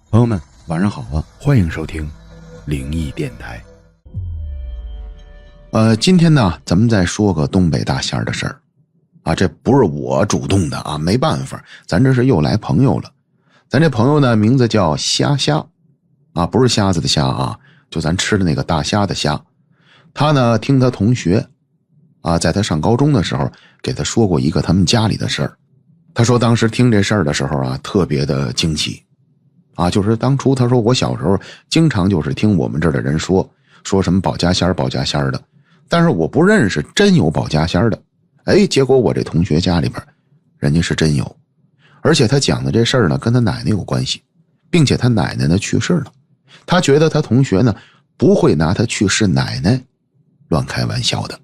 朋友们晚上好啊，欢迎收听灵异电台。今天呢咱们再说个东北大仙儿的事儿啊，这不是我主动的啊，没办法，咱这是又来朋友了。咱这朋友呢名字叫虾啊，不是瞎子的虾啊，就咱吃的那个大虾的虾。他呢听他同学啊，在他上高中的时候给他说过一个他们家里的事儿。他说当时听这事儿的时候啊，特别的惊奇啊，就是当初他说我小时候经常就是听我们这儿的人说什么保家仙儿的，但是我不认识真有保家仙儿的。结果我这同学家里边人家是真有，而且他讲的这事儿呢跟他奶奶有关系，并且他奶奶呢去世了。他觉得他同学呢不会拿他去世奶奶乱开玩笑的。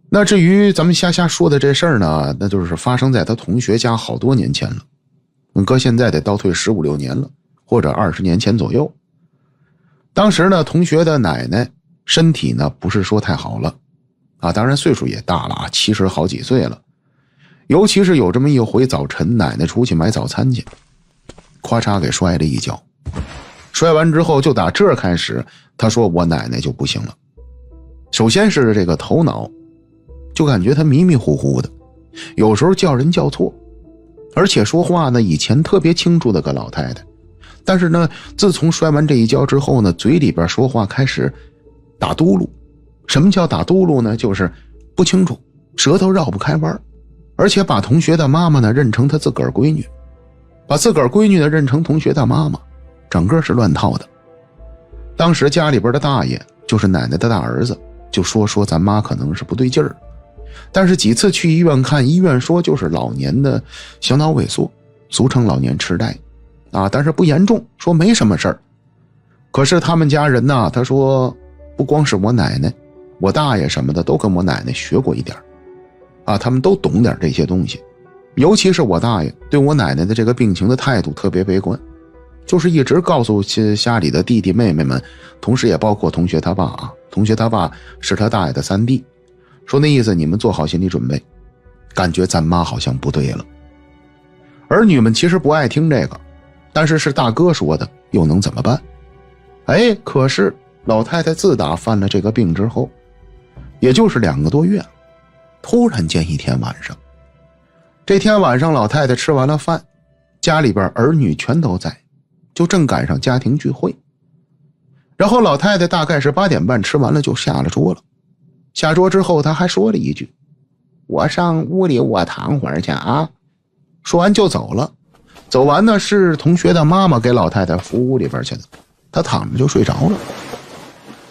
那至于咱们瞎说的这事儿呢，那就是发生在他同学家好多年前了，搁现在得倒退15、16年了，或者20年前左右。当时呢同学的奶奶身体呢不是说太好了啊，当然岁数也大了啊，70好几岁了。尤其是有这么一回早晨，奶奶出去买早餐去，咔嚓给摔了一跤。摔完之后就打这儿开始，他说我奶奶就不行了。首先是这个头脑就感觉他迷迷糊糊的，有时候叫人叫错，而且说话呢以前特别清楚的个老太太，但是呢自从摔完这一跤之后呢，嘴里边说话开始打嘟噜。什么叫打嘟噜呢？就是不清楚，舌头绕不开弯，而且把同学的妈妈呢认成他自个儿闺女，把自个儿闺女呢认成同学的妈妈，整个是乱套的。当时家里边的大爷就是奶奶的大儿子，就说咱妈可能是不对劲儿，但是几次去医院看，医院说就是老年的小脑萎缩，俗称老年痴呆啊，但是不严重，说没什么事儿。可是他们家人呢，他说不光是我奶奶，我大爷什么的都跟我奶奶学过一点啊，他们都懂点这些东西。尤其是我大爷对我奶奶的这个病情的态度特别悲观，就是一直告诉家里的弟弟妹妹们，同时也包括同学他爸啊，同学他爸是他大爷的三弟，说那意思你们做好心理准备，感觉咱妈好像不对了。儿女们其实不爱听这个，但是是大哥说的，又能怎么办？可是老太太自打犯了这个病之后，也就是2个多月，突然间一天晚上，这天晚上老太太吃完了饭，家里边儿女全都在，就正赶上家庭聚会。然后老太太大概是8点半吃完了就下了桌了。下桌之后她还说了一句，我上屋里我躺会儿去啊。说完就走了。走完呢是同学的妈妈给老太太扶屋里边去的，她躺着就睡着了。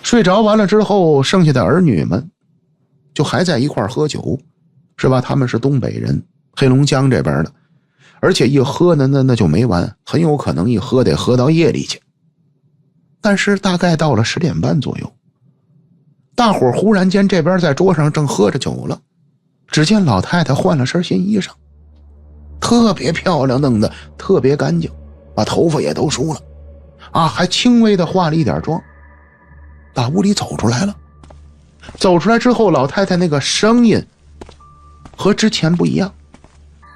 睡着完了之后，剩下的儿女们就还在一块喝酒，是吧？他们是东北人，黑龙江这边的，而且一喝呢那就没完，很有可能一喝得喝到夜里去。但是大概到了10点半左右，大伙忽然间这边在桌上正喝着酒了，只见老太太换了身新衣裳，特别漂亮，弄得特别干净，把头发也都梳了啊，还轻微的化了一点妆，打屋里走出来了。走出来之后，老太太那个声音和之前不一样，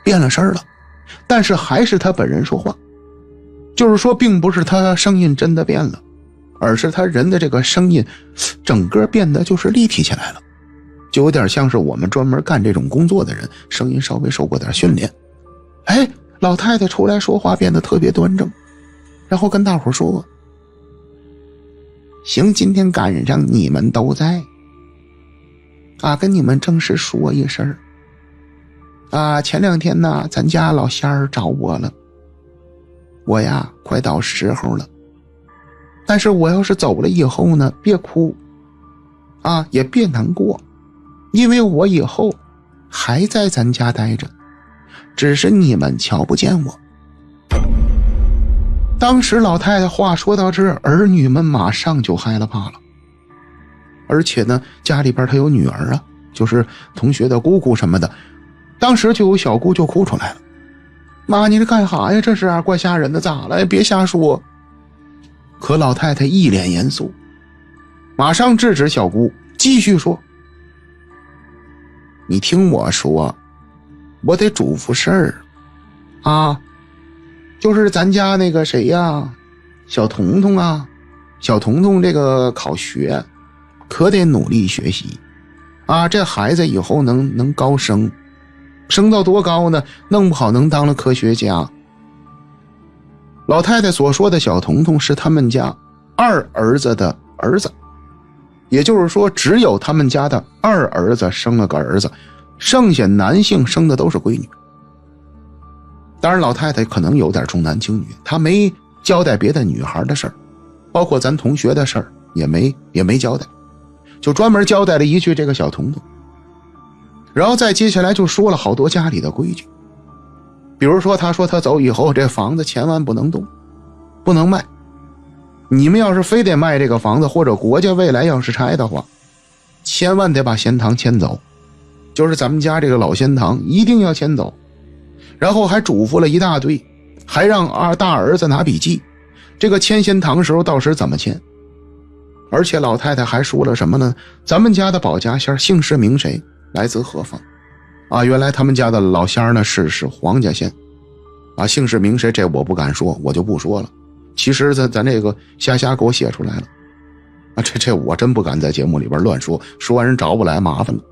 变了声了，但是还是她本人说话。就是说并不是她声音真的变了，而是她人的这个声音整个变得就是立体起来了，就有点像是我们专门干这种工作的人，声音稍微受过点训练。老太太出来说话变得特别端正，然后跟大伙说，行，今天赶上你们都在啊，跟你们正式说一声啊，前2天呢咱家老仙儿找我了，我呀快到时候了，但是我要是走了以后呢，别哭啊，也别难过，因为我以后还在咱家待着，只是你们瞧不见我。当时老太太话说到这儿，儿女们马上就害了怕了。而且呢家里边她有女儿啊，就是同学的姑姑什么的，当时就有小姑就哭出来了，妈你这干啥呀，这是啊，怪吓人的，咋了，别瞎说。可老太太一脸严肃，马上制止小姑，继续说，你听我说，我得嘱咐事儿啊，就是咱家那个谁呀，小彤彤啊，小彤彤这个考学可得努力学习啊，这孩子以后能高升，升到多高呢？弄不好能当了科学家。老太太所说的小彤彤是他们家二儿子的儿子，也就是说只有他们家的二儿子生了个儿子，剩下男性生的都是闺女。当然老太太可能有点重男轻女，她没交代别的女孩的事儿，包括咱同学的事儿也没交代，就专门交代了一句这个小彤彤。然后再接下来就说了好多家里的规矩，比如说他说他走以后这房子千万不能动，不能卖，你们要是非得卖这个房子，或者国家未来要是拆的话，千万得把仙堂迁走，就是咱们家这个老仙堂一定要迁走。然后还嘱咐了一大堆，还让大儿子拿笔记，这个迁仙堂时候到时怎么迁。而且老太太还说了什么呢？咱们家的保家仙姓氏名谁，来自何方啊？原来他们家的老仙呢是黄家仙啊，姓氏名谁这我不敢说，我就不说了。其实咱这个瞎给我写出来了啊，这我真不敢在节目里边乱说，说完人找不来麻烦了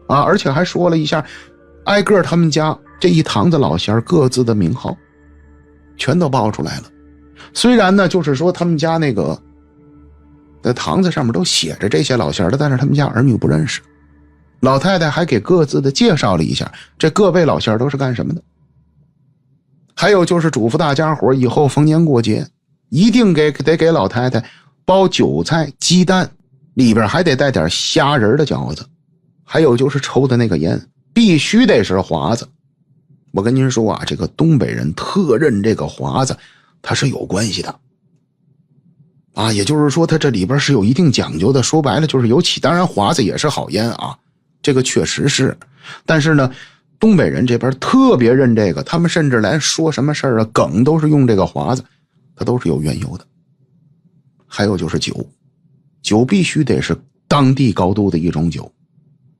啊！而且还说了一下挨个他们家这一堂子老仙各自的名号全都报出来了。虽然呢就是说他们家那个在堂子上面都写着这些老仙的，但是他们家儿女不认识。老太太还给各自的介绍了一下这各位老仙都是干什么的。还有就是嘱咐大家伙以后逢年过节一定得给老太太包韭菜鸡蛋，里边还得带点虾仁的饺子。还有就是抽的那个烟必须得是华子。我跟您说啊，这个东北人特认这个华子它是有关系的啊，也就是说它这里边是有一定讲究的，说白了就是有起。当然华子也是好烟啊，这个确实是，但是呢东北人这边特别认这个，他们甚至来说什么事儿啊梗都是用这个华子，它都是有缘由的。还有就是酒必须得是当地高度的一种酒，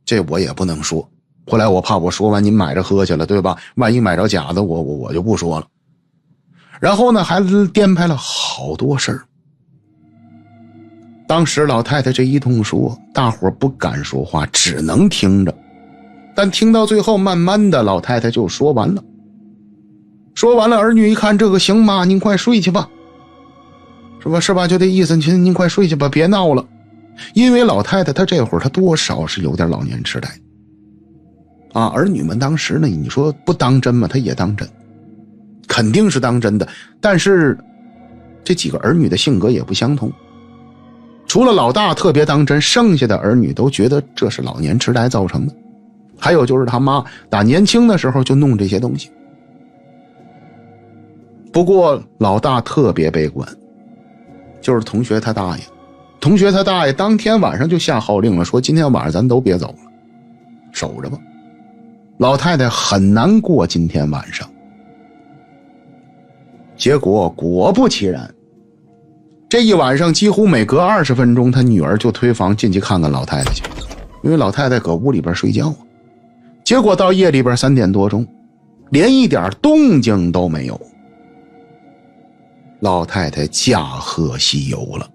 这我也不能说，后来我怕我说完您买着喝去了，对吧？万一买着假的我就不说了。然后呢还颠拍了好多事儿。当时老太太这一通说，大伙不敢说话，只能听着。但听到最后慢慢的老太太就说完了。说完了，儿女一看这个行吗？您快睡去吧，是吧？就这意思，您快睡去吧，别闹了。因为老太太她这会儿她多少是有点老年痴呆啊。儿女们当时呢，你说不当真吗？她也当真，肯定是当真的。但是这几个儿女的性格也不相同，除了老大特别当真，剩下的儿女都觉得这是老年痴呆造成的。还有就是他妈打年轻的时候就弄这些东西。不过老大特别悲观，就是同学他大爷当天晚上就下号令了，说今天晚上咱都别走了，守着吧。老太太很难过今天晚上。结果果不其然，这一晚上几乎每隔20分钟他女儿就推房进去看看老太太去，因为老太太搁屋里边睡觉啊。结果到夜里边3点多钟，连一点动静都没有，老太太驾鹤西游了。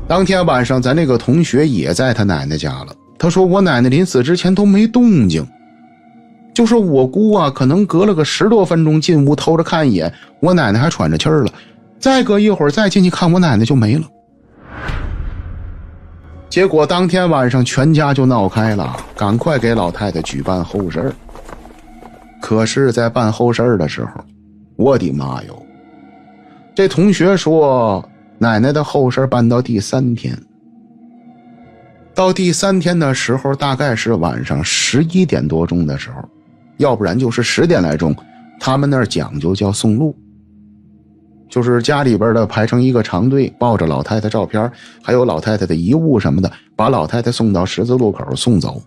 当天晚上咱那个同学也在他奶奶家了，他说我奶奶临死之前都没动静，就说我姑啊可能隔了个10多分钟进屋偷着看一眼，我奶奶还喘着气儿了，再隔一会儿再进去看我奶奶就没了。结果当天晚上全家就闹开了，赶快给老太太举办后事。可是在办后事的时候，我的妈哟，这同学说奶奶的后事办到第3天，到第3天的时候大概是晚上11点多钟的时候，要不然就是10点来钟，他们那儿讲究叫送路，就是家里边的排成一个长队，抱着老太太照片还有老太太的遗物什么的，把老太太送到十字路口送走，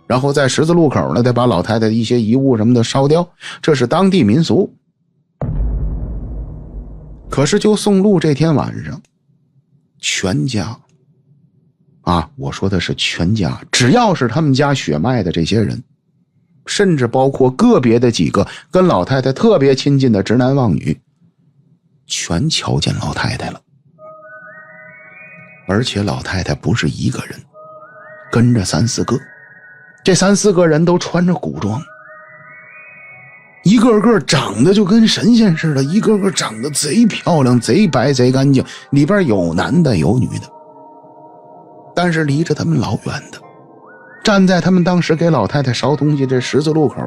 然后在十字路口呢得把老太太的一些遗物什么的烧掉，这是当地民俗。可是就送路这天晚上，全家啊，我说的是全家，只要是他们家血脉的这些人甚至包括个别的几个跟老太太特别亲近的直男妄女，全瞧见老太太了。而且老太太不是一个人，跟着3、4个，这3、4个人都穿着古装，一个个长得就跟神仙似的，一个个长得贼漂亮，贼白贼干净，里边有男的有女的，但是离着他们老远的，站在他们当时给老太太烧东西这十字路口，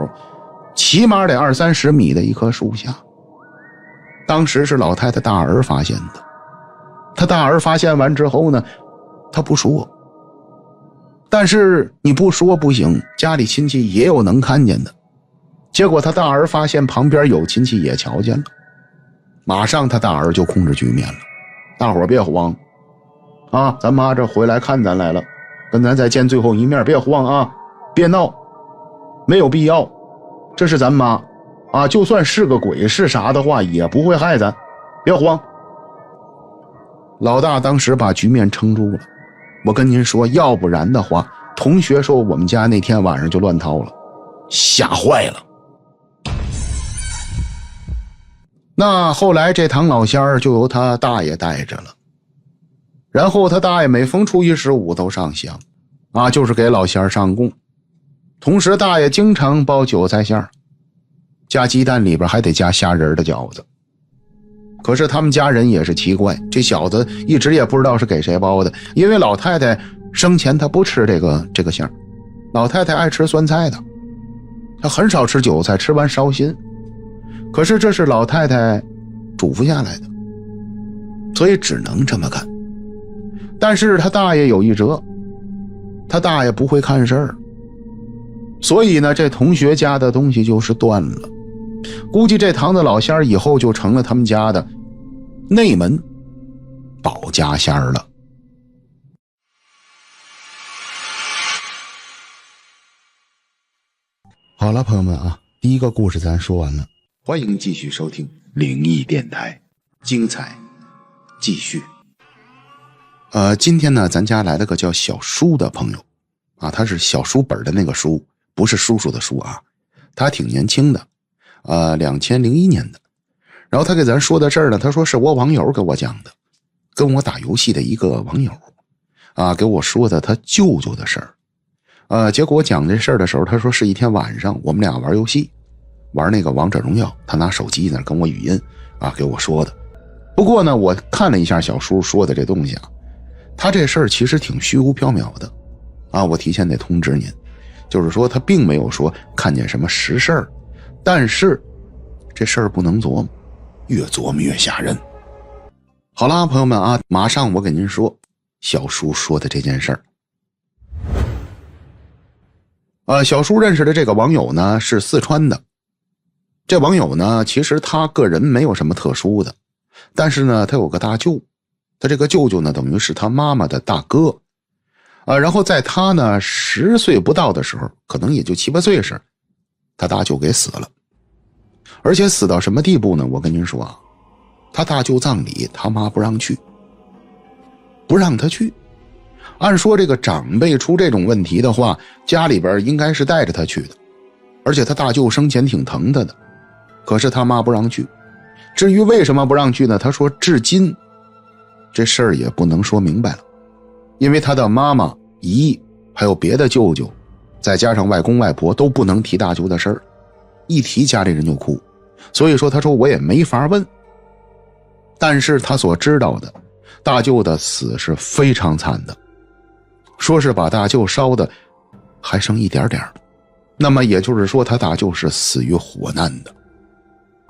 起码得20、30米的一棵树下。当时是老太太大儿发现的，他大儿发现完之后呢，他不说，但是你不说不行，家里亲戚也有能看见的。结果他大儿发现旁边有亲戚也瞧见了，马上他大儿就控制局面了。大伙儿别慌啊，咱妈这回来看咱来了，跟咱再见最后一面，别慌啊，别闹，没有必要，这是咱妈啊，就算是个鬼是啥的话也不会害咱，别慌。老大当时把局面撑住了，我跟您说，要不然的话，同学说我们家那天晚上就乱套了，吓坏了。那后来这唐老仙儿就由他大爷带着了，然后他大爷每逢初一15都上香啊，就是给老仙儿上供。同时大爷经常包韭菜馅儿，加鸡蛋，里边还得加虾仁的饺子。可是他们家人也是奇怪，这小子一直也不知道是给谁包的，因为老太太生前她不吃这个馅儿，老太太爱吃酸菜的，她很少吃韭菜，吃完烧心。可是这是老太太嘱咐下来的，所以只能这么干。但是他大爷有一辙，他大爷不会看事儿，所以呢，这同学家的东西就是断了。估计这唐的老仙儿以后就成了他们家的内门保家仙儿了。好了，朋友们啊，第一个故事咱说完了，欢迎继续收听灵异电台，精彩继续。今天呢，咱家来了个叫小叔的朋友啊，他是小书本的那个书，不是叔叔的叔啊，他挺年轻的，2001年的。然后他给咱说的事儿呢，他说是我网友给我讲的，跟我打游戏的一个网友啊，给我说的他舅舅的事儿。结果我讲这事儿的时候，他说是一天晚上我们俩玩游戏，玩那个王者荣耀，他拿手机呢跟我语音啊给我说的。不过呢，我看了一下小叔说的这东西啊，他这事儿其实挺虚无缥缈的啊，我提前得通知您，就是说他并没有说看见什么实事儿，但是这事儿不能琢磨，越琢磨越吓人。好啦，朋友们啊，马上我给您说小叔说的这件事儿。小叔认识的这个网友呢是四川的，这网友呢其实他个人没有什么特殊的，但是呢他有个大舅，他这个舅舅呢等于是他妈妈的大哥。然后在他呢10岁不到的时候，可能也就7、8岁时，他大舅给死了。而且死到什么地步呢？我跟您说啊，他大舅葬礼他妈不让去，不让他去。按说这个长辈出这种问题的话，家里边应该是带着他去的，而且他大舅生前挺疼他的，可是他妈不让去。至于为什么不让去呢？他说至今这事儿也不能说明白了，因为他的妈妈、姨还有别的舅舅，再加上外公外婆都不能提大舅的事儿，一提家里人就哭。所以说他说我也没法问，但是他所知道的大舅的死是非常惨的，说是把大舅烧的还剩一点点，那么也就是说他大舅是死于火难的。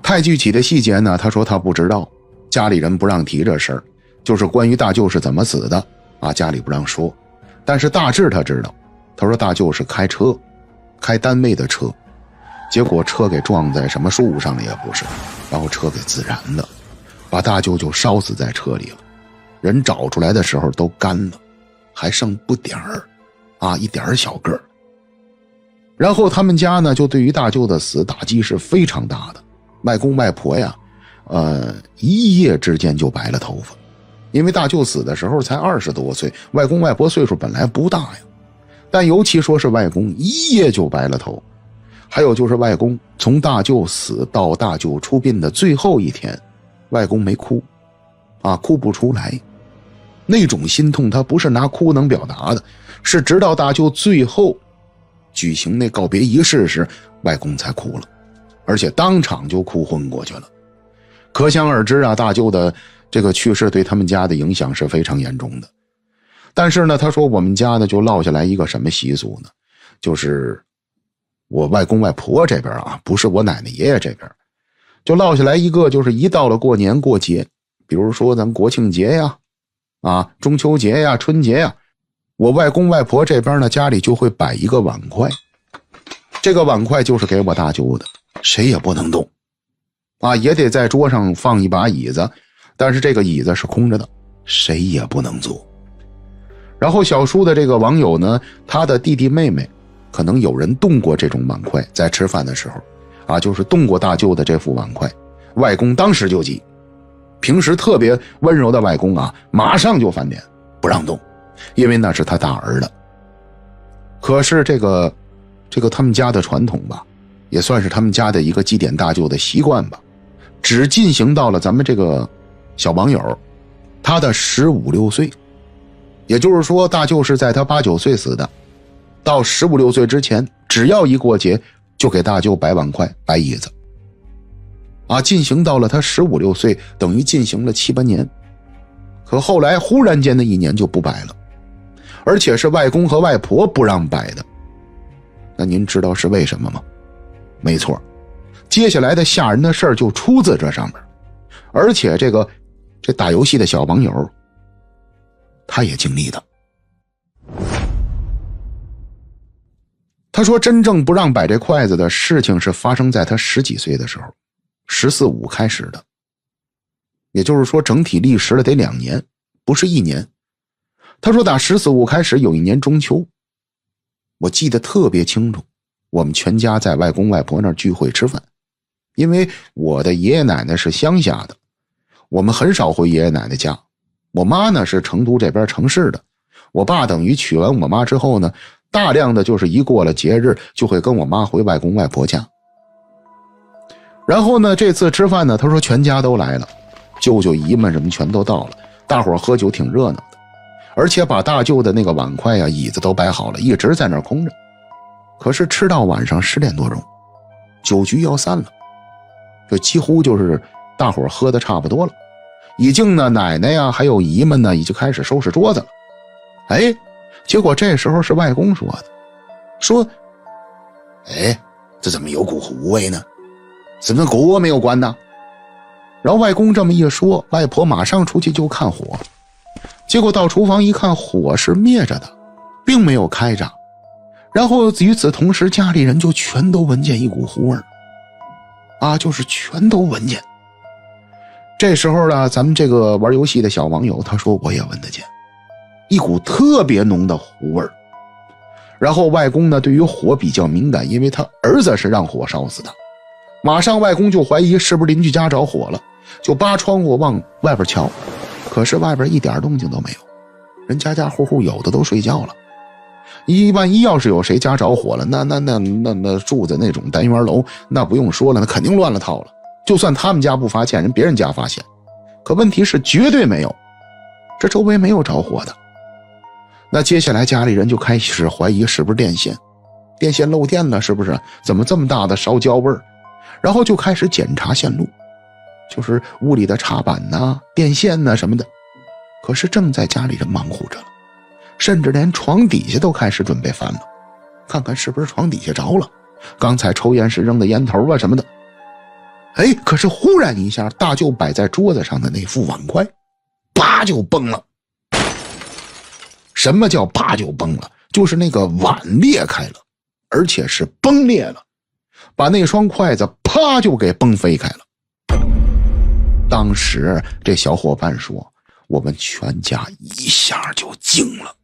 太具体的细节呢，他说他不知道，家里人不让提这事儿，就是关于大舅是怎么死的啊，家里不让说，但是大致他知道。他说大舅是开车，开单位的车，结果车给撞在什么树上了也不是，然后车给自燃了，把大舅就烧死在车里了。人找出来的时候都干了，还剩不点儿啊，一点小个儿。然后他们家呢就对于大舅的死打击是非常大的，外公外婆呀一夜之间就白了头发，因为大舅死的时候才20多岁，外公外婆岁数本来不大呀，但尤其说是外公一夜就白了头。还有就是外公从大舅死到大舅出殡的最后一天，外公没哭哭不出来。那种心痛他不是拿哭能表达的，是直到大舅最后举行那告别仪式时，外公才哭了，而且当场就哭昏过去了。可想而知大舅的这个去世对他们家的影响是非常严重的。但是呢，他说我们家呢就落下来一个什么习俗呢，就是我外公外婆这边不是我奶奶爷爷这边，就落下来一个，就是一到了过年过节，比如说咱国庆节呀中秋节呀春节呀，我外公外婆这边呢家里就会摆一个碗筷，这个碗筷就是给我大舅的，谁也不能动也得在桌上放一把椅子，但是这个椅子是空着的，谁也不能坐。然后小叔的这个网友呢，他的弟弟妹妹可能有人动过这种碗筷，在吃饭的时候就是动过大舅的这副碗筷，外公当时就急，平时特别温柔的外公马上就翻脸不让动，因为那是他大儿子。可是这个他们家的传统吧，也算是他们家的一个祭奠大舅的习惯吧，只进行到了咱们这个小网友他的15、16岁，也就是说大舅是在他8、9岁死的，到15、16岁之前，只要一过节就给大舅摆碗筷摆椅子进行到了他15、16岁，等于进行了7、8年。可后来忽然间的一年就不摆了，而且是外公和外婆不让摆的。那您知道是为什么吗？没错，接下来的吓人的事儿就出自这上面。而且这打游戏的小网友他也经历的。他说真正不让摆这筷子的事情是发生在他10几岁的时候，14、15开始的，也就是说整体历时了得2年，不是1年。他说打14、15开始，有一年中秋，我记得特别清楚，我们全家在外公外婆那儿聚会吃饭。因为我的爷爷奶奶是乡下的，我们很少回爷爷奶奶家，我妈呢是成都这边城市的，我爸等于娶完我妈之后呢，大量的就是一过了节日就会跟我妈回外公外婆家。然后呢这次吃饭呢，他说全家都来了，舅舅姨们什么全都到了，大伙儿喝酒挺热闹的，而且把大舅的那个碗筷椅子都摆好了，一直在那儿空着。可是吃到晚上10点多钟，酒局要散了，就几乎就是大伙儿喝的差不多了，已经呢奶奶还有姨们呢已经开始收拾桌子了。结果这时候是外公说的，说这怎么有股糊味呢？怎么锅没有关呢？然后外公这么一说，外婆马上出去就看火，结果到厨房一看，火是灭着的，并没有开着。然后与此同时，家里人就全都闻见一股糊味就是全都闻见。这时候呢，咱们这个玩游戏的小网友他说我也闻得见一股特别浓的糊味。然后外公呢对于火比较敏感，因为他儿子是让火烧死的，马上外公就怀疑是不是邻居家着火了，就扒窗户往外边瞧，可是外边一点动静都没有，人家家户户有的都睡觉了。万一要是有谁家着火了，那住在那种单元楼，那不用说了，那肯定乱了套了。就算他们家不发现，人别人家发现，可问题是绝对没有，这周围没有着火的。那接下来家里人就开始怀疑是不是电线漏电了，是不是？怎么这么大的烧焦味儿？然后就开始检查线路，就是屋里的插板电线什么的。可是正在家里人忙活着了，甚至连床底下都开始准备翻了，看看是不是床底下着了，刚才抽烟时扔的烟头什么的。可是忽然一下，大舅摆在桌子上的那副碗筷啪就崩了。什么叫啪就崩了？就是那个碗裂开了，而且是崩裂了，把那双筷子啪就给崩飞开了。当时这小伙伴说，我们全家一下就静了，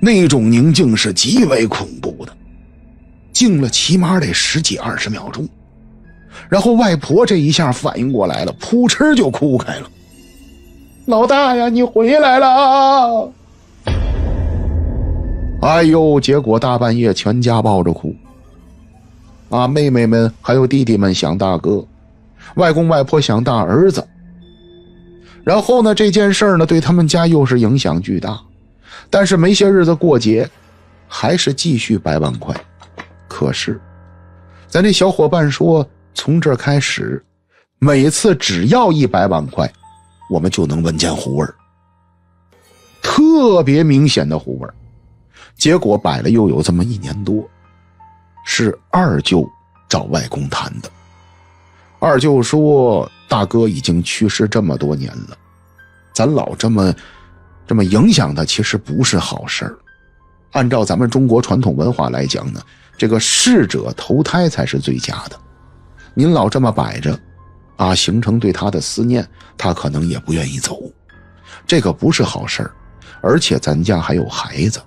那种宁静是极为恐怖的，静了起码得10几20秒钟。然后外婆这一下反应过来了，扑哧就哭开了，老大呀，你回来了。哎呦，结果大半夜全家抱着哭啊，妹妹们还有弟弟们想大哥，外公外婆想大儿子。然后呢，这件事呢对他们家又是影响巨大，但是没些日子过节还是继续100万块。可是咱这小伙伴说，从这开始每次只要100万块，我们就能闻见糊味儿，特别明显的糊味儿。结果摆了又有这么1年多，是二舅找外公谈的。二舅说，大哥已经去世这么多年了，咱老这么影响他，其实不是好事儿。按照咱们中国传统文化来讲呢，这个逝者投胎才是最佳的。您老这么摆着啊，形成对他的思念，他可能也不愿意走，这个不是好事儿。而且咱家还有孩子，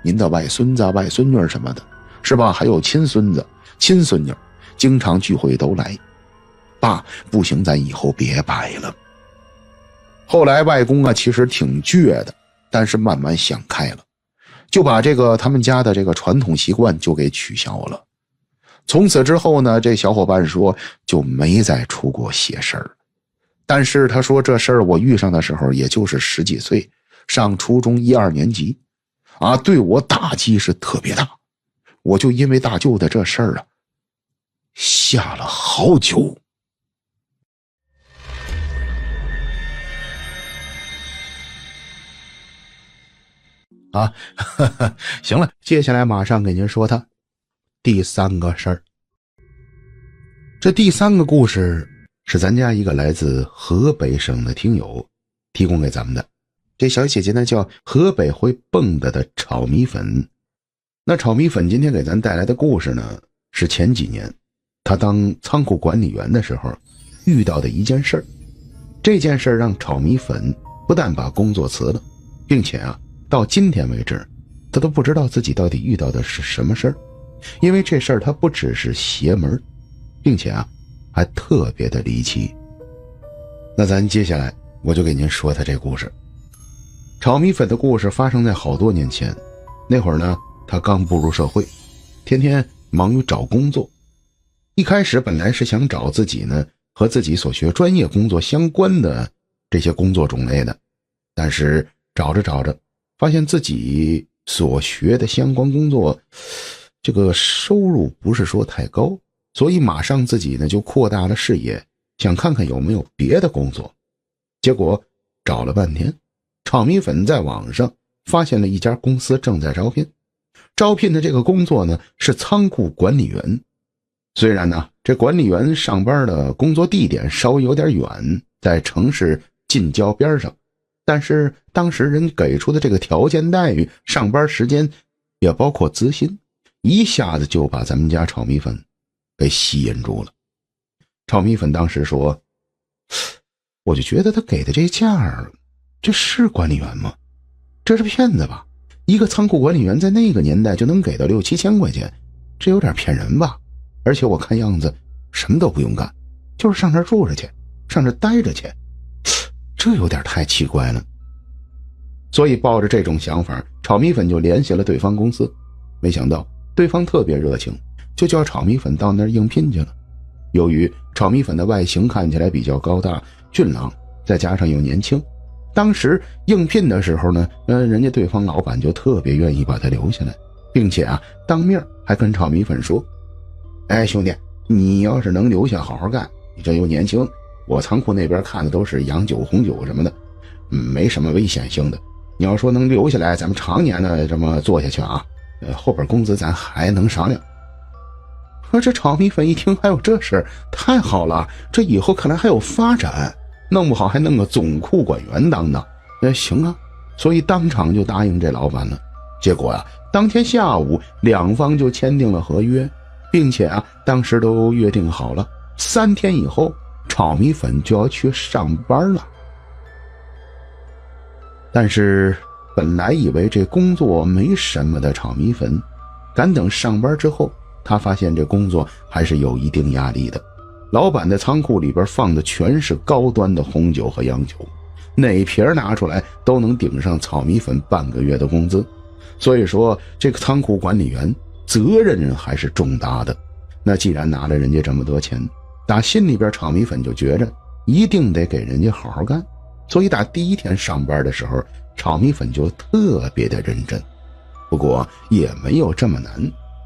您的外孙子外孙女什么的，是吧？还有亲孙子亲孙女，经常聚会都来。爸，不行，咱以后别摆了。后来外公啊其实挺倔的，但是慢慢想开了，就把这个他们家的这个传统习惯就给取消了。从此之后呢，这小伙伴说就没再出过邪事儿。但是他说这事儿我遇上的时候也就是10几岁，上初中1、2年级啊，对我打击是特别大。我就因为大舅的这事儿啊，吓了好久。啊，行了，接下来马上给您说他第3个事儿。这第3个故事是咱家一个来自河北省的听友提供给咱们的。这小姐姐呢叫河北会蹦的炒米粉。那炒米粉今天给咱带来的故事呢，是前几年他当仓库管理员的时候遇到的一件事儿。这件事儿让炒米粉不但把工作辞了，并且啊到今天为止他都不知道自己到底遇到的是什么事儿。因为这事儿他不只是邪门，并且啊还特别的离奇。那咱接下来我就给您说他这故事。炒米粉的故事发生在好多年前，那会儿呢他刚步入社会，天天忙于找工作。一开始本来是想找自己呢和自己所学专业工作相关的这些工作种类的，但是找着找着发现自己所学的相关工作这个收入不是说太高，所以马上自己呢就扩大了视野，想看看有没有别的工作。结果找了半天，炒米粉在网上发现了一家公司正在招聘。招聘的这个工作呢是仓库管理员。虽然呢这管理员上班的工作地点稍微有点远，在城市近郊边上，但是当时人给出的这个条件待遇，上班时间也包括资薪，一下子就把咱们家炒米粉给吸引住了。炒米粉当时说，我就觉得他给的这价，这是管理员吗？这是骗子吧？一个仓库管理员在那个年代就能给到6、7千块钱，这有点骗人吧？而且我看样子什么都不用干，就是上这儿住着去，上这儿待着去，这有点太奇怪了。所以抱着这种想法，炒米粉就联系了对方公司。没想到对方特别热情，就叫炒米粉到那儿应聘去了。由于炒米粉的外形看起来比较高大俊朗，再加上又年轻，当时应聘的时候呢，人家对方老板就特别愿意把他留下来，并且啊当面还跟炒米粉说，哎兄弟，你要是能留下好好干，你这又年轻，我仓库那边看的都是洋酒红酒什么的，没什么危险性的，你要说能留下来，咱们常年的这么做下去啊，后边工资咱还能商量。说这炒米粉一听还有这事儿，太好了，这以后看来还有发展，弄不好还弄个总库管员当当。行啊，所以当场就答应这老板了。结果啊，当天下午两方就签订了合约，并且啊，当时都约定好了，3天以后炒米粉就要去上班了。但是本来以为这工作没什么的炒米粉，赶等上班之后，他发现这工作还是有一定压力的。老板的仓库里边放的全是高端的红酒和洋酒，哪瓶拿出来都能顶上炒米粉半个月的工资。所以说这个仓库管理员责任还是重大的。那既然拿了人家这么多钱，打心里边炒米粉就觉着一定得给人家好好干，所以打第一天上班的时候，炒米粉就特别的认真。不过也没有这么难，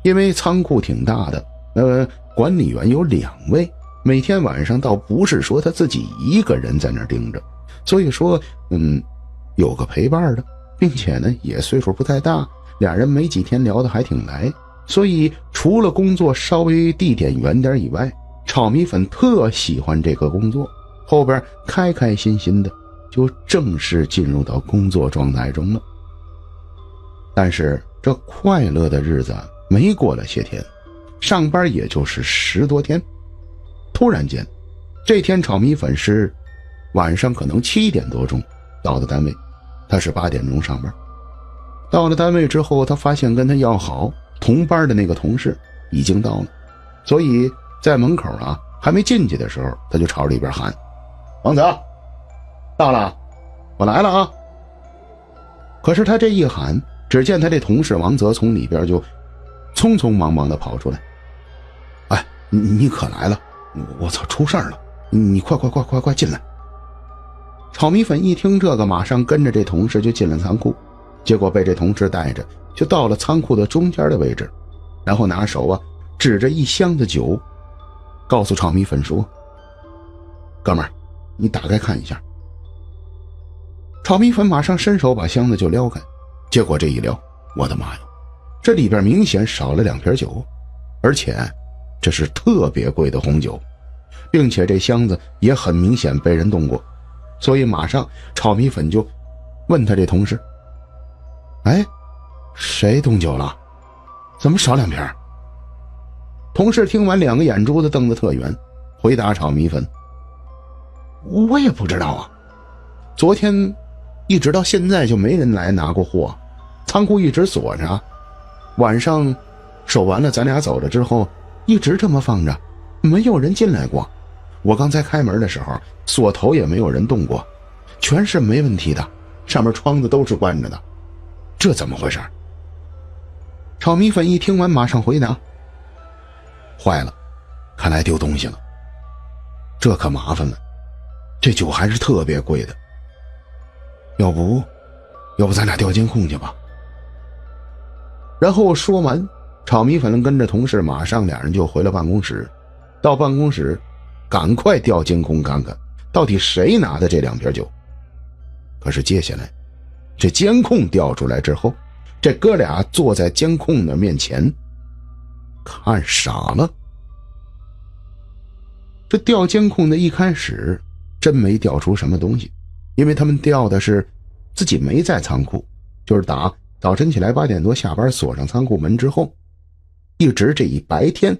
因为仓库挺大的，管理员有2位，每天晚上倒不是说他自己一个人在那儿盯着，所以说有个陪伴的，并且呢也岁数不太大，俩人没几天聊得还挺来，所以除了工作稍微地点远点以外，炒米粉特喜欢这个工作，后边开开心心的就正式进入到工作状态中了。但是这快乐的日子没过了些天，上班也就是10多天，突然间这天炒米粉是晚上可能7点多钟到的单位，他是8点钟上班。到了单位之后，他发现跟他要好同班的那个同事已经到了，所以在门口还没进去的时候，他就朝里边喊：王泽到了，我来了啊。可是他这一喊，只见他这同事王泽从里边就匆匆忙忙的跑出来：哎，你可来了，我操，出事了，你快进来。炒米粉一听这个，马上跟着这同事就进了仓库，结果被这同事带着就到了仓库的中间的位置，然后拿手指着一箱子酒，告诉炒米粉说：哥们儿，你打开看一下。炒米粉马上伸手把箱子就撩开，结果这一撩，我的妈呀，这里边明显少了2瓶酒，而且这是特别贵的红酒，并且这箱子也很明显被人动过，所以马上炒米粉就问他这同事：哎，谁动酒了？怎么少2瓶？同事听完2个眼珠子瞪得特圆，回答炒米粉：我也不知道啊，昨天一直到现在就没人来拿过货，仓库一直锁着，晚上守完了咱俩走了之后一直这么放着，没有人进来过，我刚才开门的时候锁头也没有人动过，全是没问题的，上面窗子都是关着的，这怎么回事？炒米粉一听完马上回答：坏了，看来丢东西了，这可麻烦了，这酒还是特别贵的，要不咱俩调监控去吧。然后说完，炒米粉跟着同事马上俩人就回了办公室，到办公室赶快调监控看看到底谁拿的这2瓶酒。可是接下来这监控调出来之后，这哥俩坐在监控的面前看傻了。这调监控的一开始真没调出什么东西，因为他们调的是自己没在仓库，就是打早晨起来8点多下班锁上仓库门之后，一直这一白天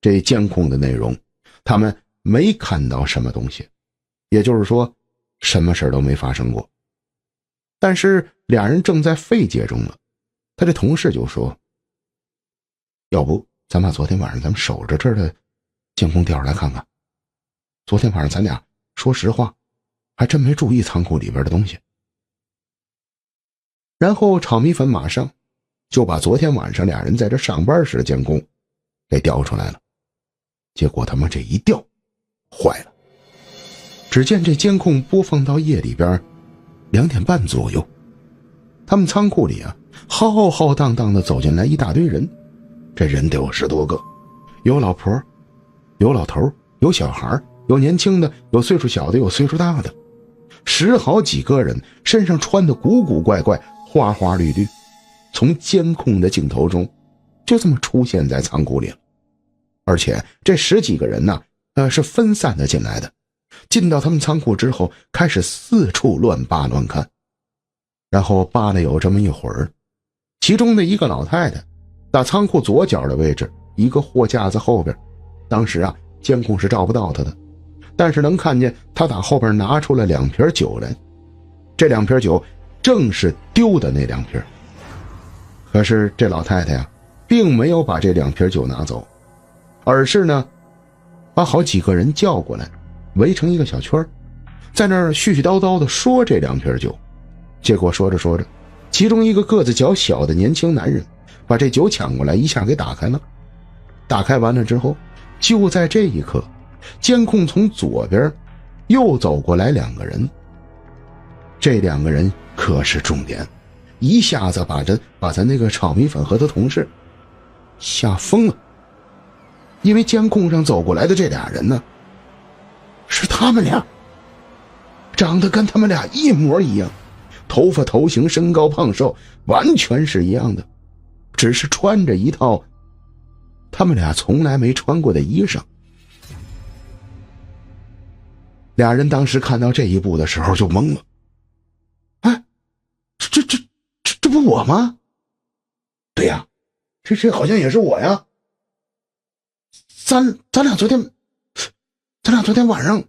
这监控的内容他们没看到什么东西，也就是说什么事都没发生过。但是俩人正在费解中了，他这同事就说：要不咱把昨天晚上咱们守着这儿的监控调出来看看，昨天晚上咱俩说实话还真没注意仓库里边的东西。然后炒米粉马上就把昨天晚上俩人在这上班时的监控给调出来了，结果他们这一调坏了，只见这监控播放到夜里边2点半左右，他们仓库里浩浩荡荡的走进来一大堆人，这人得有10多个，有老婆，有老头，有小孩，有年轻的，有岁数小的，有岁数大的，10好几个人身上穿的古古怪怪，花花绿绿，从监控的镜头中就这么出现在仓库里了。而且这10几个人是分散的进来的，进到他们仓库之后开始四处乱扒乱看，然后扒了有这么一会儿，其中的一个老太太打仓库左脚的位置一个货架子后边，当时监控是照不到她的，但是能看见她打后边拿出了2瓶酒来，这2瓶酒正是丢的那2瓶。可是这老太太并没有把这2瓶酒拿走，而是把好几个人叫过来，围成一个小圈，在那儿絮絮叨叨的说这2瓶酒。结果说着说着，其中一个个子较小的年轻男人把这酒抢过来，一下给打开了。打开完了之后，就在这一刻，监控从左边又走过来2个人。这2个人可是重点，一下子把咱那个炒米粉和他同事吓疯了。因为监控上走过来的这俩人呢，是他们俩，长得跟他们俩一模一样，头发、头型、身高、胖瘦完全是一样的，只是穿着一套他们俩从来没穿过的衣裳。俩人当时看到这一步的时候就懵了。哎，这不我吗？对呀，这好像也是我呀。咱俩昨天晚上。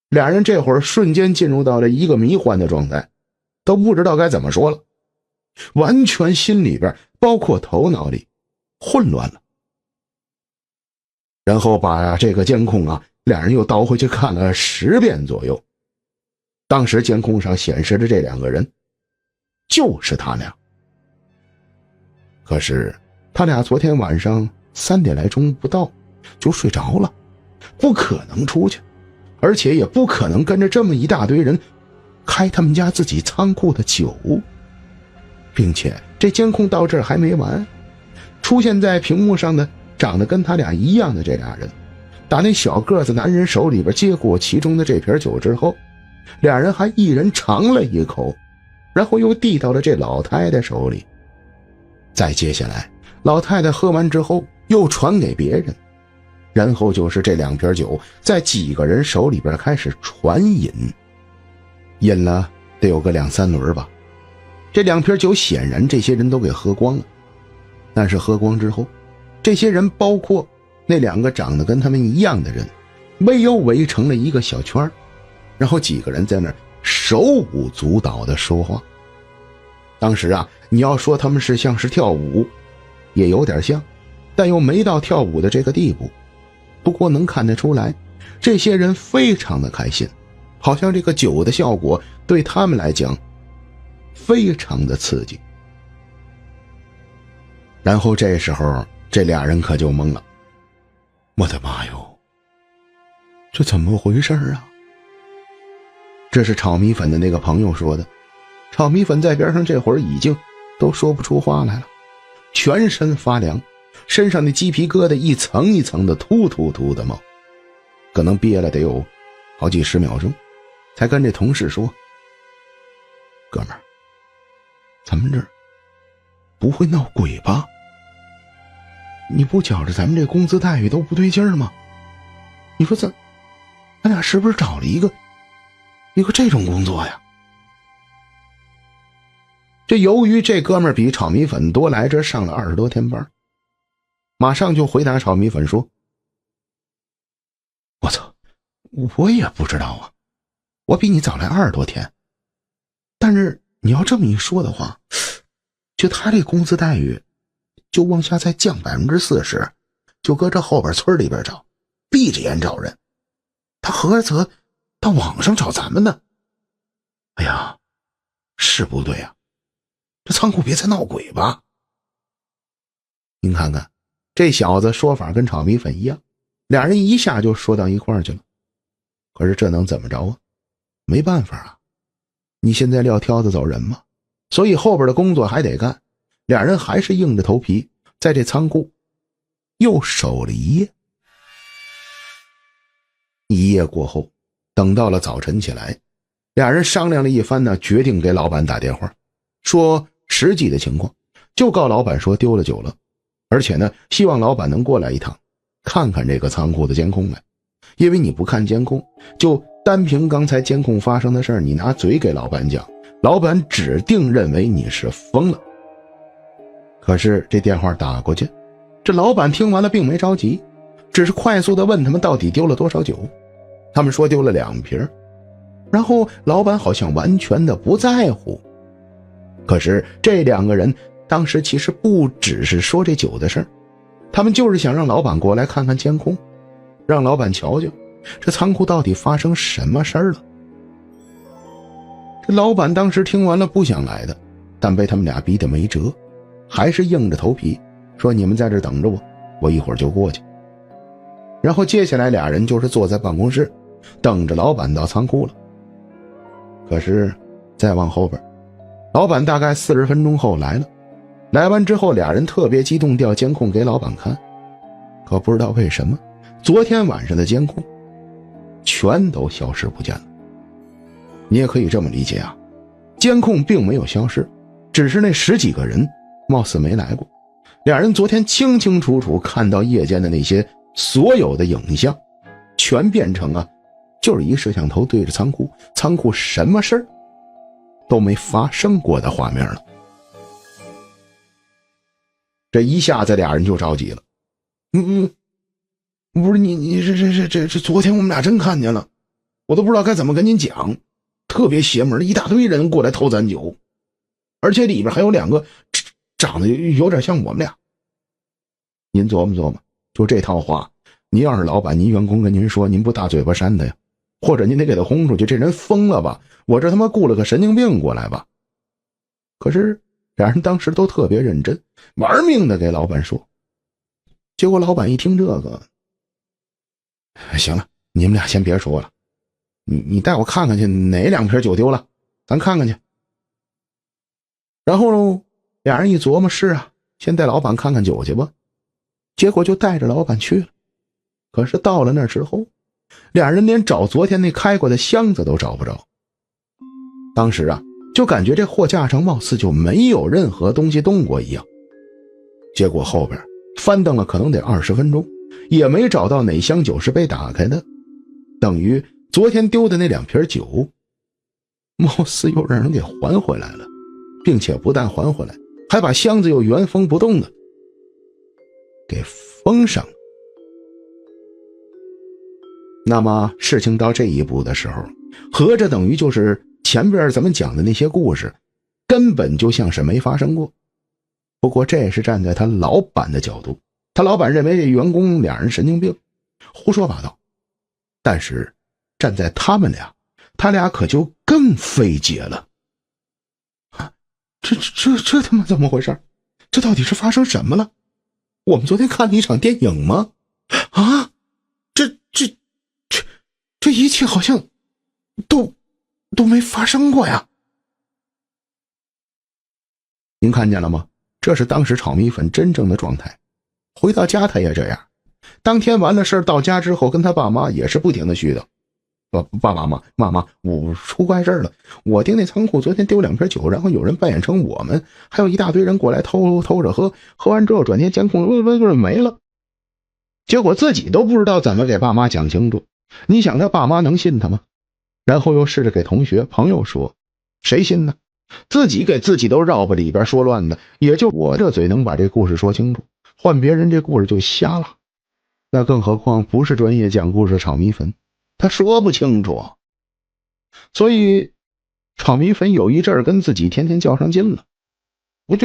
俩人这会儿瞬间进入到了一个迷幻的状态，都不知道该怎么说了，完全心里边包括头脑里混乱了。然后把这个监控俩人又倒回去看了10遍左右。当时监控上显示的这2个人就是他俩。可是他俩昨天晚上3点来钟不到就睡着了，不可能出去，而且也不可能跟着这么一大堆人开他们家自己仓库的酒。并且这监控到这儿还没完，出现在屏幕上的长得跟他俩一样的这俩人，打那小个子男人手里边接过其中的这瓶酒之后，俩人还一人尝了一口，然后又递到了这老太太手里。再接下来老太太喝完之后又传给别人，然后就是这2瓶酒在几个人手里边开始传饮，饮了得有个2、3轮吧。这2瓶酒显然这些人都给喝光了，但是喝光之后，这些人包括那2个长得跟他们一样的人，又围成了一个小圈，然后几个人在那儿手舞足蹈的说话。当时你要说他们是像是跳舞，也有点像，但又没到跳舞的这个地步。不过能看得出来，这些人非常的开心，好像这个酒的效果对他们来讲非常的刺激。然后这时候这俩人可就懵了，我的妈哟，这怎么回事啊？这是炒米粉的那个朋友说的。炒米粉在边上这会儿已经都说不出话来了，全身发凉，身上的鸡皮疙瘩一层一层的突的冒，可能憋了得有好几10秒钟，才跟这同事说，哥们儿，咱们这儿不会闹鬼吧？你不觉着咱们这工资待遇都不对劲儿吗？你说咱俩是不是找了一个这种工作呀？这由于这哥们儿比炒米粉多来这上了20多天班，马上就回答炒米粉说，我操，我也不知道啊，我比你早来20多天，但是你要这么一说的话，就他这工资待遇就往下再降40%，就搁这后边村里边找，闭着眼找人，他何则到网上找咱们呢？哎呀，是不对啊，这仓库别再闹鬼吧。您看看这小子说法跟炒米粉一样，俩人一下就说到一块儿去了。可是这能怎么着啊？没办法啊，你现在撂挑子走人嘛，所以后边的工作还得干。俩人还是硬着头皮在这仓库又守了一夜。一夜过后，等到了早晨起来，俩人商量了一番呢，决定给老板打电话，说实际的情况，就告老板说丢了酒了，而且呢，希望老板能过来一趟，看看这个仓库的监控来。因为你不看监控，就单凭刚才监控发生的事儿，你拿嘴给老板讲，老板指定认为你是疯了。可是这电话打过去，这老板听完了并没着急，只是快速地问他们到底丢了多少酒。他们说丢了2瓶，然后老板好像完全的不在乎。可是这2个人当时其实不只是说这酒的事儿，他们就是想让老板过来看看监控，让老板瞧瞧这仓库到底发生什么事儿了。老板当时听完了不想来的，但被他们俩逼得没辙，还是硬着头皮说你们在这等着我一会儿就过去。然后接下来俩人就是坐在办公室等着老板到仓库了。可是再往后边，老板大概40分钟后来了，来完之后俩人特别激动调监控给老板看，可不知道为什么昨天晚上的监控全都消失不见了。你也可以这么理解啊，监控并没有消失，只是那10几个人貌似没来过。俩人昨天清清楚楚看到夜间的那些所有的影像，全变成就是一摄像头对着仓库什么事儿都没发生过的画面了。这一下子俩人就着急了。不是你这昨天我们俩真看见了，我都不知道该怎么跟您讲，特别邪门，一大堆人过来偷咱酒，而且里边还有2个长得有点像我们俩。您琢磨琢磨，就这套话，您要是老板，您员工跟您说，您不大嘴巴扇他呀？或者您得给他轰出去，这人疯了吧？我这他妈雇了个神经病过来吧？可是俩人当时都特别认真，玩命的给老板说。结果老板一听这个，行了，你们俩先别说了，你带我看看去，哪2瓶酒丢了，咱看看去。然后俩人一琢磨，是啊，先带老板看看酒去吧。结果就带着老板去了。可是到了那之后，俩人连找昨天那开过的箱子都找不着。当时就感觉这货架上貌似就没有任何东西动过一样。结果后边翻腾了可能得20分钟，也没找到哪箱酒是被打开的，等于昨天丢的那2瓶酒貌似又让人给还回来了，并且不但还回来，还把箱子又原封不动的给封上了。那么事情到这一步的时候，合着等于就是前边咱们讲的那些故事根本就像是没发生过。不过这是站在他老板的角度，他老板认为这员工俩人神经病，胡说八道。但是站在他们俩，他俩可就更费解了。这他妈怎么回事？这到底是发生什么了？我们昨天看了一场电影吗？这一切好像都没发生过呀。您看见了吗？这是当时炒米粉真正的状态。回到家他也这样，当天完了事到家之后跟他爸妈也是不停的絮叨。爸妈，我出怪事了，我盯那仓库昨天丢2瓶酒，然后有人扮演成我们，还有一大堆人过来偷着喝，喝完之后转天监控没了。结果自己都不知道怎么给爸妈讲清楚，你想他爸妈能信他吗？然后又试着给同学朋友说，谁信呢？自己给自己都绕吧里边说乱的，也就我这嘴能把这故事说清楚，换别人这故事就瞎了。那更何况不是专业讲故事炒米粉，他说不清楚。所以炒米粉有一阵儿跟自己天天较上劲了。我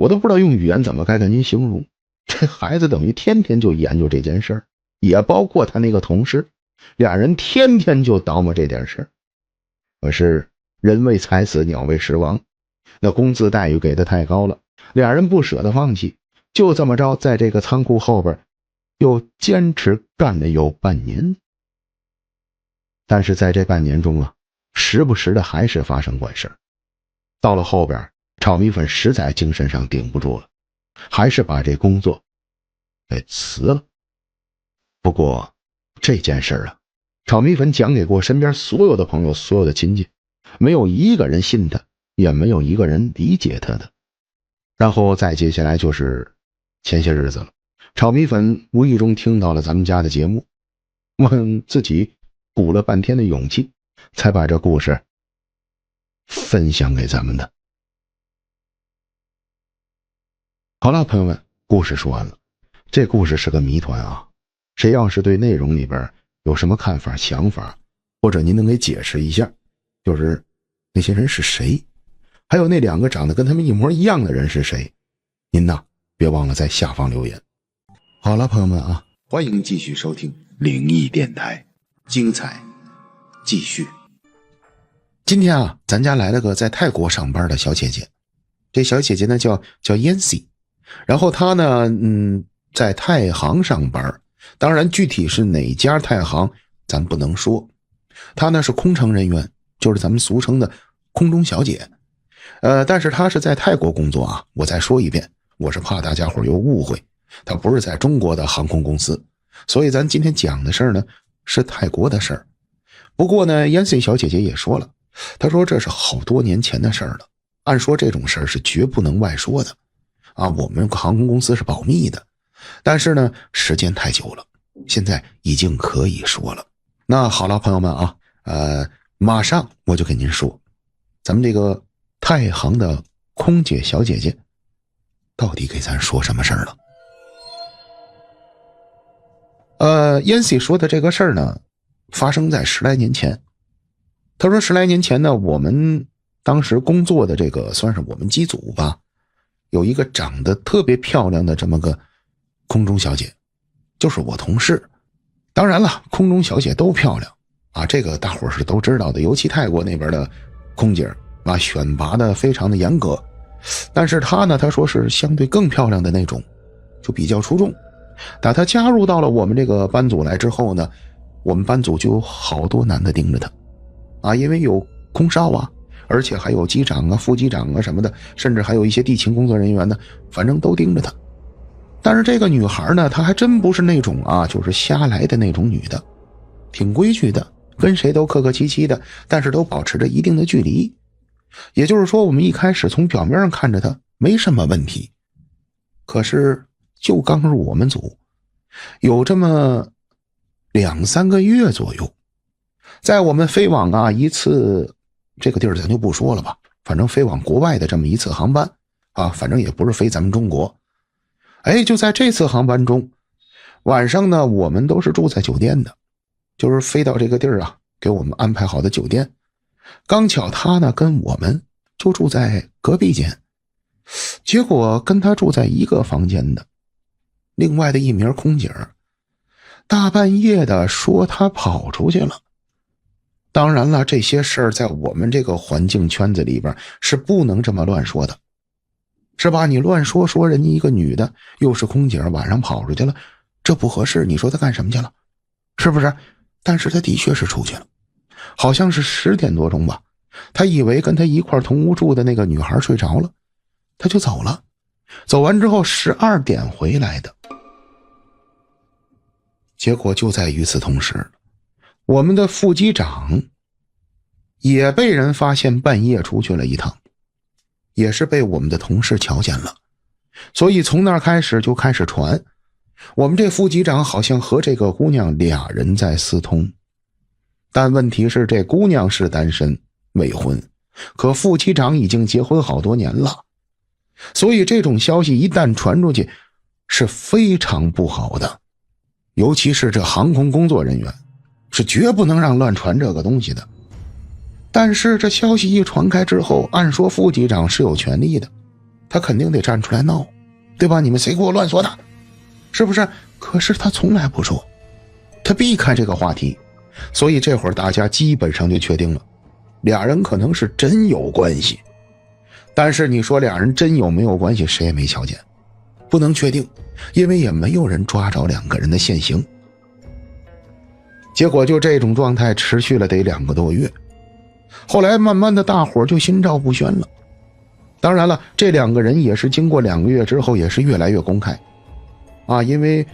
都不知道用语言怎么该跟您形容，这孩子等于天天就研究这件事儿，也包括他那个同事，俩人天天就叨磨这件事儿。可是人为财死，鸟为食亡，那工资待遇给的太高了，俩人不舍得放弃，就这么着在这个仓库后边又坚持干了有半年。但是在这半年中时不时的还是发生怪事。到了后边，炒米粉实在精神上顶不住了，还是把这工作给辞了。不过这件事炒米粉讲给过身边所有的朋友，所有的亲戚，没有一个人信他，也没有一个人理解他的。然后再接下来就是前些日子了，炒米粉无意中听到了咱们家的节目，我自己鼓了半天的勇气，才把这故事分享给咱们的。好了，朋友们，故事说完了。这故事是个谜团谁要是对内容里边有什么看法想法，或者您能给解释一下，就是那些人是谁，还有那2个长得跟他们一模一样的人是谁，您别忘了在下方留言。好了，朋友们欢迎继续收听灵异电台，精彩继续。今天啊，咱家来了个在泰国上班的小姐姐，这小姐姐呢叫 Yancy， 然后她呢在太行上班，当然具体是哪家太行咱不能说。她呢是空乘人员，就是咱们俗称的空中小姐。但是她是在泰国工作啊，我再说一遍，我是怕大家伙有误会，她不是在中国的航空公司，所以咱今天讲的事儿呢是泰国的事儿。不过呢 Yancy 小姐姐也说了，她说这是好多年前的事儿了，按说这种事儿是绝不能外说的啊，我们航空公司是保密的，但是呢时间太久了，现在已经可以说了。那好了朋友们啊，马上我就跟您说，咱们这个太行的空姐小姐姐到底给咱说什么事儿了。Yancy 说的这个事儿呢发生在10来年前。他说10来年前呢，我们当时工作的这个算是我们机组吧，有一个长得特别漂亮的这么个空中小姐，就是我同事。当然了，空中小姐都漂亮啊，这个大伙是都知道的，尤其泰国那边的空姐啊，选拔的非常的严格。但是她呢，她说是相对更漂亮的那种，就比较出众。打她加入到了我们这个班组来之后呢，我们班组就有好多男的盯着她啊，因为有空少啊，而且还有机长啊、副机长啊什么的，甚至还有一些地勤工作人员呢，反正都盯着她。但是这个女孩呢，她还真不是那种啊，就是瞎来的那种女的，挺规矩的，跟谁都客客气气的，但是都保持着一定的距离。也就是说，我们一开始从表面上看着她没什么问题，可是就刚入我们组，有这么2、3个月左右，在我们飞往啊一次，这个地儿咱就不说了吧，反正飞往国外的这么一次航班啊，反正也不是飞咱们中国。就在这次航班中，晚上呢我们都是住在酒店的，就是飞到这个地儿啊给我们安排好的酒店。刚巧他呢跟我们就住在隔壁间，结果跟他住在一个房间的另外的一名空姐大半夜的说他跑出去了。当然了，这些事儿在我们这个环境圈子里边是不能这么乱说的，是吧？你乱说人家一个女的又是空姐晚上跑出去了，这不合适，你说她干什么去了，是不是？但是她的确是出去了，好像是10点多钟吧，他以为跟他一块同屋住的那个女孩睡着了，他就走了，走完之后12点回来的。结果就在与此同时，我们的副机长也被人发现半夜出去了一趟，也是被我们的同事瞧见了。所以从那儿开始就开始传，我们这副机长好像和这个姑娘俩人在私通。但问题是这姑娘是单身未婚，可副机长已经结婚好多年了，所以这种消息一旦传出去是非常不好的，尤其是这航空工作人员是绝不能让乱传这个东西的。但是这消息一传开之后，按说副机长是有权利的，他肯定得站出来闹，对吧？你们谁给我乱说的，是不是？可是他从来不说，他避开这个话题，所以这会儿大家基本上就确定了，俩人可能是真有关系。但是你说俩人真有没有关系，谁也没瞧见，不能确定，因为也没有人抓着2个人的现行。结果就这种状态持续了得2个多月，后来慢慢的大伙就心照不宣了。当然了，这2个人也是经过2个月之后也是越来越公开啊，因为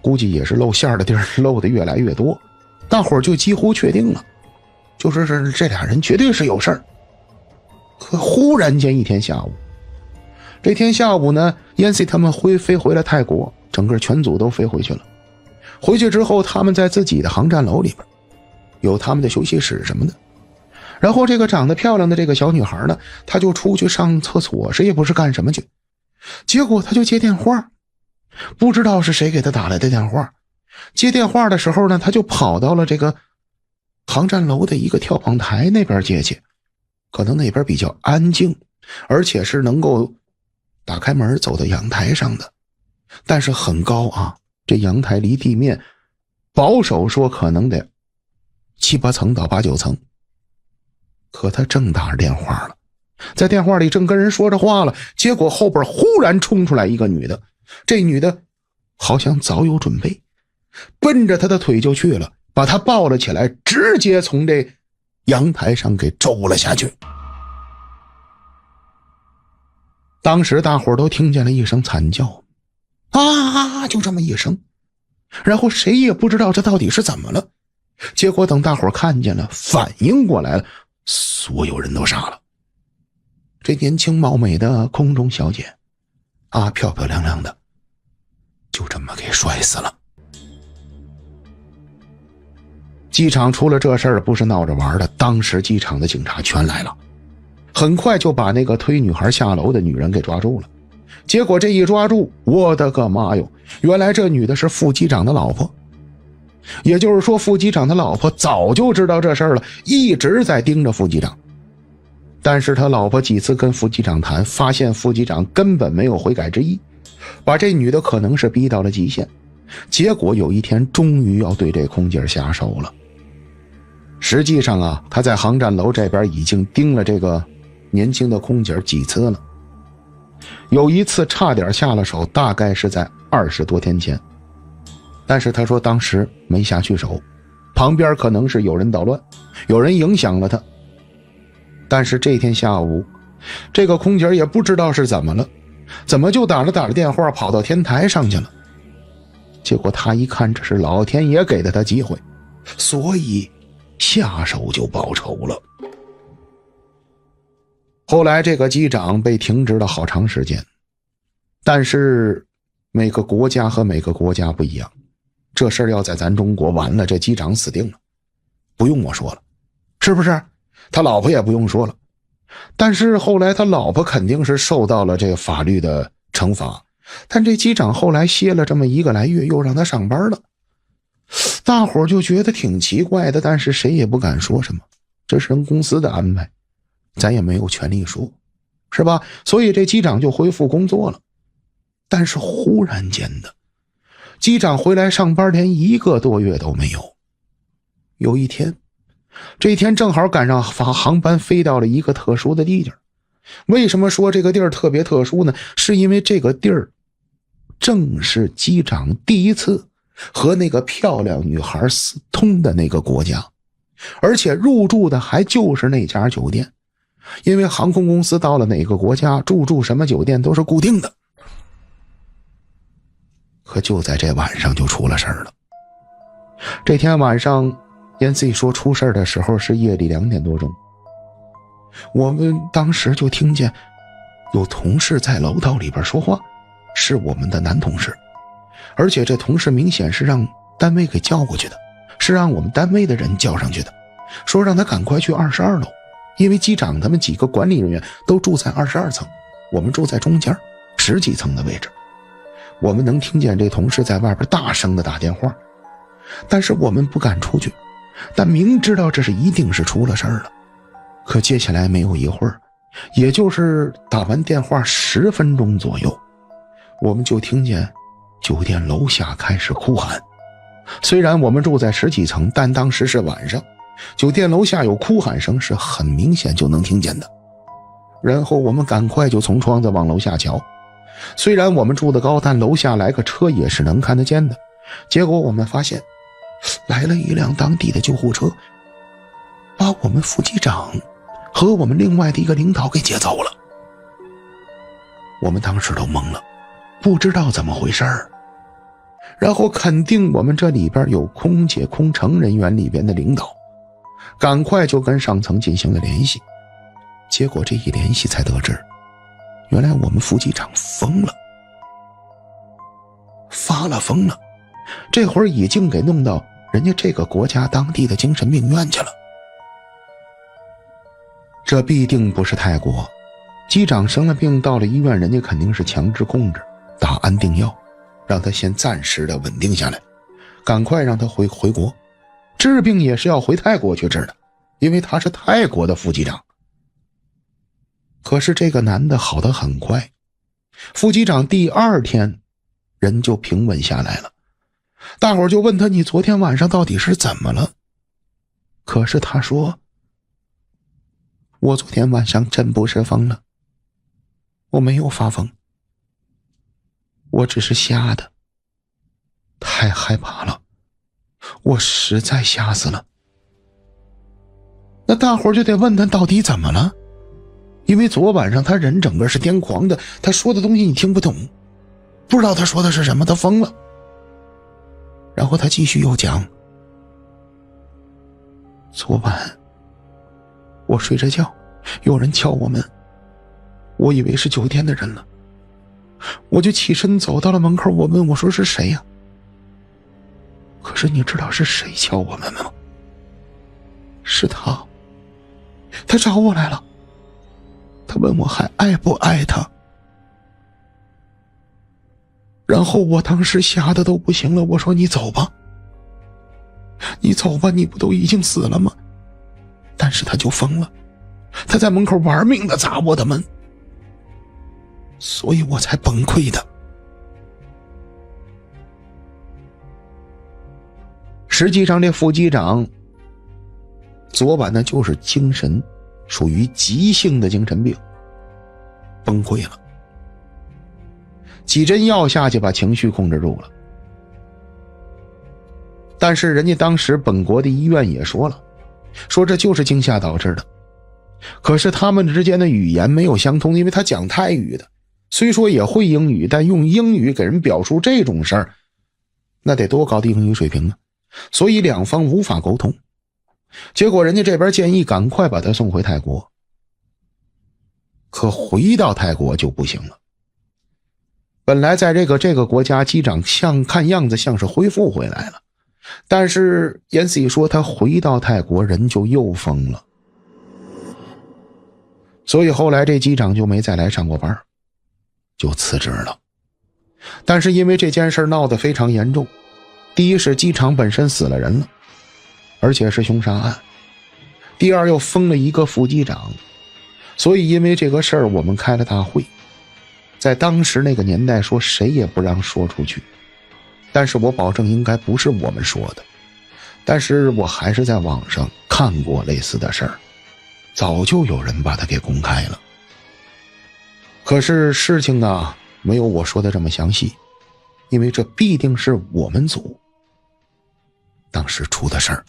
估计也是露馅的地儿露的越来越多，大伙就几乎确定了，就是这俩人绝对是有事儿。可忽然间一天下午，这天下午呢 Yancy 他们飞回了泰国，整个全组都飞回去了。回去之后他们在自己的航站楼里边有他们的休息室什么的，然后这个长得漂亮的这个小女孩呢，她就出去上厕所，谁也不是干什么去，结果她就接电话，不知道是谁给她打来的电话。接电话的时候呢，她就跑到了这个航站楼的一个眺望台那边接去，可能那边比较安静，而且是能够打开门走到阳台上的，但是很高啊，这阳台离地面保守说可能得7、8层到8、9层。可他正打着电话了，在电话里正跟人说着话了，结果后边忽然冲出来一个女的，这女的好像早有准备，奔着他的腿就去了，把他抱了起来，直接从这阳台上给揍了下去。当时大伙都听见了一声惨叫，啊，就这么一声，然后谁也不知道这到底是怎么了。结果等大伙看见了，反应过来了，所有人都傻了。这年轻貌美的空中小姐啊，漂漂亮亮的，就这么给摔死了。机场出了这事儿不是闹着玩的，当时机场的警察全来了，很快就把那个推女孩下楼的女人给抓住了。结果这一抓住，我的个妈哟，原来这女的是副机长的老婆。也就是说，副机长的老婆早就知道这事儿了，一直在盯着副机长。但是他老婆几次跟副机长谈，发现副机长根本没有悔改之意，把这女的可能是逼到了极限。结果有一天终于要对这空姐下手了。实际上啊，他在航站楼这边已经盯了这个年轻的空姐几次了。有一次差点下了手，大概是在20多天前。但是他说当时没下去手，旁边可能是有人捣乱，有人影响了他。但是这天下午，这个空姐也不知道是怎么了，怎么就打着电话跑到天台上去了。结果他一看这是老天爷给的他机会，所以下手就报仇了。后来这个机长被停职了好长时间，但是每个国家和每个国家不一样，这事儿要在咱中国完了，这机长死定了，不用我说了，是不是？他老婆也不用说了，但是后来他老婆肯定是受到了这个法律的惩罚，但这机长后来歇了这么1个来月，又让他上班了。大伙就觉得挺奇怪的，但是谁也不敢说什么，这是人公司的安排，咱也没有权利说，是吧？所以这机长就恢复工作了。但是忽然间的，机长回来上班连1个多月都没有。有一天，这一天正好赶上航班飞到了一个特殊的地界。为什么说这个地儿特别特殊呢？是因为这个地儿正是机长第一次和那个漂亮女孩私通的那个国家，而且入住的还就是那家酒店。因为航空公司到了哪个国家住什么酒店都是固定的。可就在这晚上就出了事儿了。这天晚上NC 说出事的时候是夜里2点多钟，我们当时就听见有同事在楼道里边说话，是我们的男同事，而且这同事明显是让单位给叫过去的，是让我们单位的人叫上去的，说让他赶快去22楼，因为机长他们几个管理人员都住在22层，我们住在中间10几层的位置。我们能听见这同事在外边大声的打电话，但是我们不敢出去，但明知道这是一定是出了事儿了。可接下来没有一会儿，也就是打完电话10分钟左右，我们就听见酒店楼下开始哭喊。虽然我们住在10几层，但当时是晚上，酒店楼下有哭喊声是很明显就能听见的。然后我们赶快就从窗子往楼下瞧，虽然我们住的高，但楼下来个车也是能看得见的。结果我们发现来了一辆当地的救护车，把我们副机长和我们另外的一个领导给接走了。我们当时都懵了，不知道怎么回事儿。然后肯定我们这里边有空姐空乘人员里边的领导，赶快就跟上层进行了联系。结果这一联系才得知，原来我们副机长疯了，发了疯了，这会儿已经给弄到人家这个国家当地的精神病院去了。这必定不是泰国，机长生了病到了医院，人家肯定是强制控制，打安定药，让他先暂时的稳定下来，赶快让他回国。治病也是要回泰国去治的，因为他是泰国的副机长。可是这个男的好得很快，副机长第2天人就平稳下来了。大伙就问他，你昨天晚上到底是怎么了？可是他说我昨天晚上真不是疯了，我没有发疯，我只是吓的，太害怕了，我实在吓死了。那大伙就得问他到底怎么了，因为昨晚上他人整个是癫狂的，他说的东西你听不懂，不知道他说的是什么，他疯了。然后他继续又讲，昨晚我睡着觉，有人敲我门，我以为是酒店的人了，我就起身走到了门口，我问我说是谁呀？可是你知道是谁敲我门吗？是他找我来了，他问我还爱不爱他。然后我当时吓得都不行了，我说你走吧，你走吧，你不都已经死了吗？但是他就疯了，他在门口玩命的砸我的门，所以我才崩溃的。实际上这副机长昨晚呢就是精神属于急性的精神病，崩溃了，几针药下去把情绪控制住了。但是人家当时本国的医院也说了，说这就是惊吓导致的。可是他们之间的语言没有相通，因为他讲泰语的，虽说也会英语，但用英语给人表述这种事儿，那得多高的英语水平啊！所以两方无法沟通。结果人家这边建议赶快把他送回泰国，可回到泰国就不行了。本来在这个国家机长看样子像是恢复回来了，但是延禧说他回到泰国人就又疯了，所以后来这机长就没再来上过班，就辞职了。但是因为这件事闹得非常严重，第一是机场本身死了人了，而且是凶杀案，第二又封了一个副机长，所以因为这个事儿我们开了大会，在当时那个年代说谁也不让说出去，但是我保证应该不是我们说的，但是我还是在网上看过类似的事儿，早就有人把它给公开了。可是事情啊没有我说的这么详细，因为这必定是我们组当时出的事儿。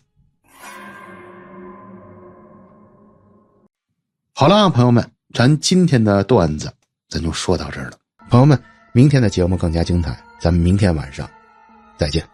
好了，朋友们，咱今天的段子咱就说到这儿了。朋友们，明天的节目更加精彩，咱们明天晚上再见。